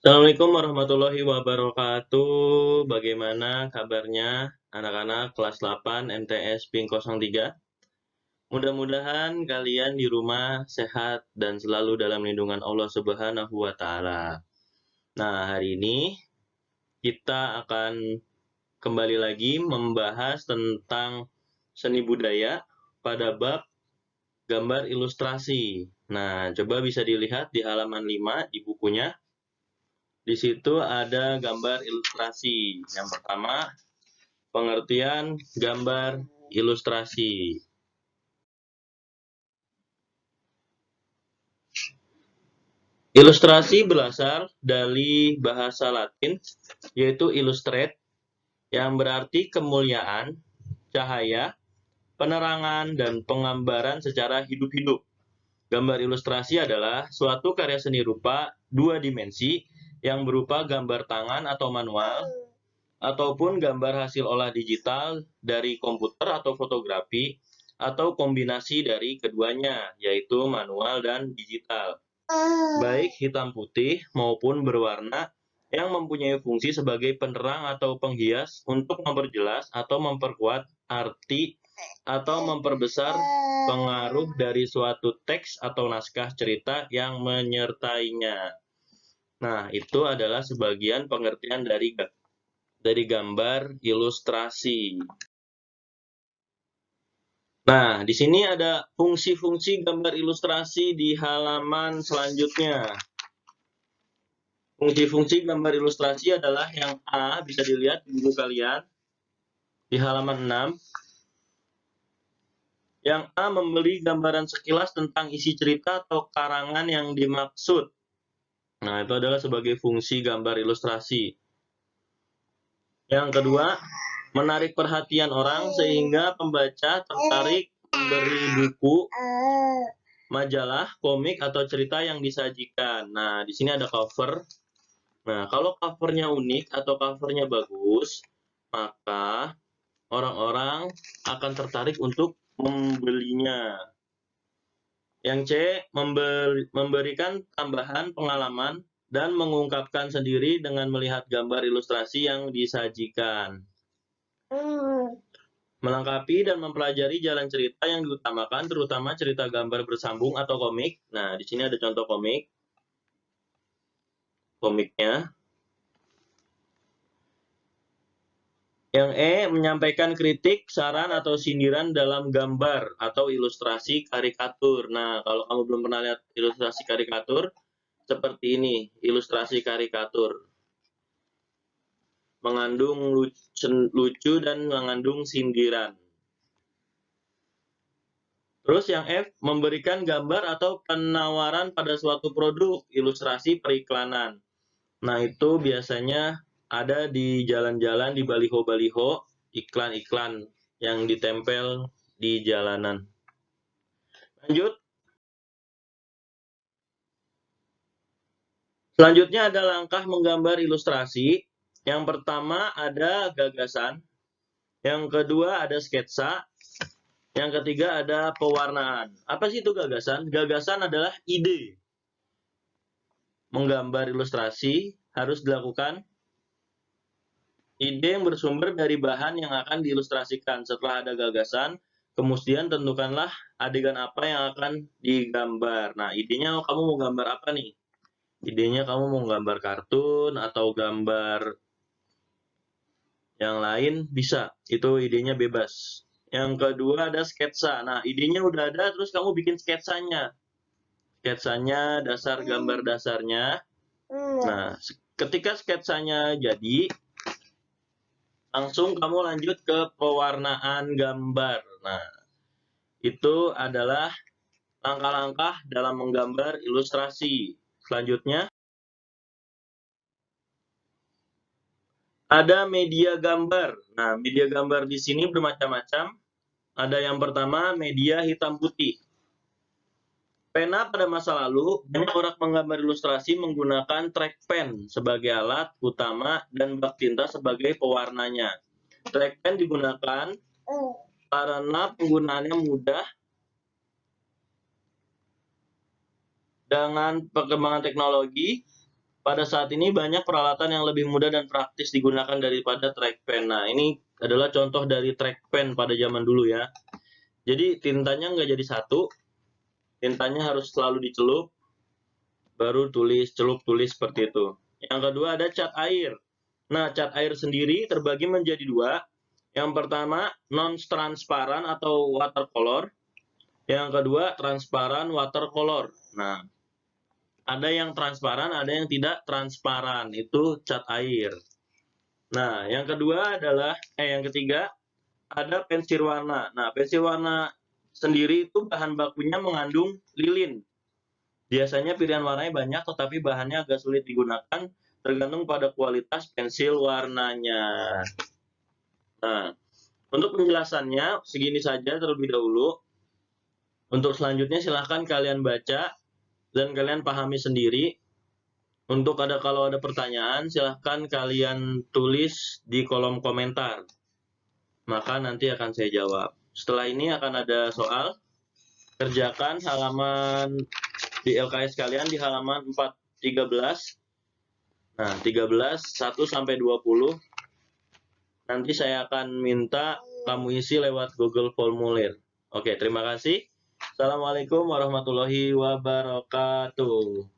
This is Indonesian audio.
Assalamualaikum warahmatullahi wabarakatuh. Bagaimana kabarnya anak-anak kelas 8 MTS Pink 03? Mudah-mudahan kalian di rumah sehat dan selalu dalam lindungan Allah Subhanahu wa taala. Nah, hari ini kita akan kembali lagi membahas tentang seni budaya pada bab gambar ilustrasi. Nah, coba bisa dilihat di halaman 5 di bukunya. Di situ ada gambar ilustrasi. Yang pertama, pengertian gambar ilustrasi. Ilustrasi berasal dari bahasa Latin, yaitu illustrate, yang berarti kemuliaan, cahaya, penerangan, dan penggambaran secara hidup-hidup. Gambar ilustrasi adalah suatu karya seni rupa dua dimensi yang berupa gambar tangan atau manual, ataupun gambar hasil olah digital dari komputer atau fotografi, atau kombinasi dari keduanya, yaitu manual dan digital. Baik hitam putih maupun berwarna yang mempunyai fungsi sebagai penerang atau penghias untuk memperjelas atau memperkuat arti atau memperbesar pengaruh dari suatu teks atau naskah cerita yang menyertainya. Nah, itu adalah sebagian pengertian dari gambar ilustrasi. Nah, di sini ada fungsi-fungsi gambar ilustrasi di halaman selanjutnya. Fungsi-fungsi gambar ilustrasi adalah yang A, bisa dilihat di buku kalian, di halaman 6. Yang A memberi gambaran sekilas tentang isi cerita atau karangan yang dimaksud. Nah, itu adalah sebagai fungsi gambar ilustrasi. Yang kedua, menarik perhatian orang sehingga pembaca tertarik memberi buku, majalah, komik, atau cerita yang disajikan. Nah, di sini ada cover. Nah, kalau covernya unik atau covernya bagus, maka orang-orang akan tertarik untuk membelinya. Yang C, memberikan tambahan pengalaman dan mengungkapkan sendiri dengan melihat gambar ilustrasi yang disajikan. Melengkapi dan mempelajari jalan cerita yang diutamakan, terutama cerita gambar bersambung atau komik. Nah, di sini ada contoh komiknya. Yang E, menyampaikan kritik, saran, atau sindiran dalam gambar atau ilustrasi karikatur. Nah, kalau kamu belum pernah lihat ilustrasi karikatur, seperti ini, ilustrasi karikatur. Mengandung lucu dan mengandung sindiran. Terus yang F, memberikan gambar atau penawaran pada suatu produk, ilustrasi periklanan. Nah, itu biasanya ada di jalan-jalan, di baliho-baliho, iklan-iklan yang ditempel di jalanan. Lanjut. Selanjutnya ada langkah menggambar ilustrasi. Yang pertama ada gagasan. Yang kedua ada sketsa. Yang ketiga ada pewarnaan. Apa sih itu gagasan? Gagasan adalah ide. Menggambar ilustrasi harus dilakukan ide yang bersumber dari bahan yang akan diilustrasikan. Setelah ada gagasan, kemudian tentukanlah adegan apa yang akan digambar. Nah, idenya kamu mau gambar apa nih? Idenya kamu mau gambar kartun atau gambar yang lain bisa. Itu idenya bebas. Yang kedua ada sketsa. Nah, idenya udah ada, terus kamu bikin sketsanya. Sketsanya, dasar gambar dasarnya. Nah, ketika sketsanya jadi, langsung kamu lanjut ke pewarnaan gambar. Nah, itu adalah langkah-langkah dalam menggambar ilustrasi. Selanjutnya, ada media gambar. Nah, media gambar di sini bermacam-macam. Ada yang pertama, media hitam putih. Pena pada masa lalu, banyak orang menggambar ilustrasi menggunakan trackpen sebagai alat utama dan bak tinta sebagai pewarnanya. Trackpen digunakan karena penggunaannya mudah. Dengan perkembangan teknologi, pada saat ini banyak peralatan yang lebih mudah dan praktis digunakan daripada trackpen. Nah, ini adalah contoh dari trackpen pada zaman dulu ya. Jadi tintanya nggak jadi satu, tintanya harus selalu dicelup, baru tulis, celup, tulis seperti itu. Yang kedua ada cat air. Nah, cat air sendiri terbagi menjadi dua. Yang pertama, non-transparan atau watercolor. Yang kedua, transparan watercolor. Nah, ada yang transparan, ada yang tidak transparan. Itu cat air. Nah, yang ketiga, ada pensil warna. Nah, pensil warna sendiri itu bahan bakunya mengandung lilin. Biasanya pilihan warnanya banyak, tetapi bahannya agak sulit digunakan, tergantung pada kualitas pensil warnanya. Nah, untuk penjelasannya, segini saja terlebih dahulu. Untuk selanjutnya, silahkan kalian baca dan kalian pahami sendiri. Kalau ada pertanyaan, silahkan kalian tulis di kolom komentar. Maka nanti akan saya jawab. Setelah ini akan ada soal. Kerjakan halaman di LKS kalian di halaman 413. Nah, 13, 1 sampai 20. Nanti saya akan minta kamu isi lewat Google Formulir. Oke, terima kasih. Assalamualaikum warahmatullahi wabarakatuh.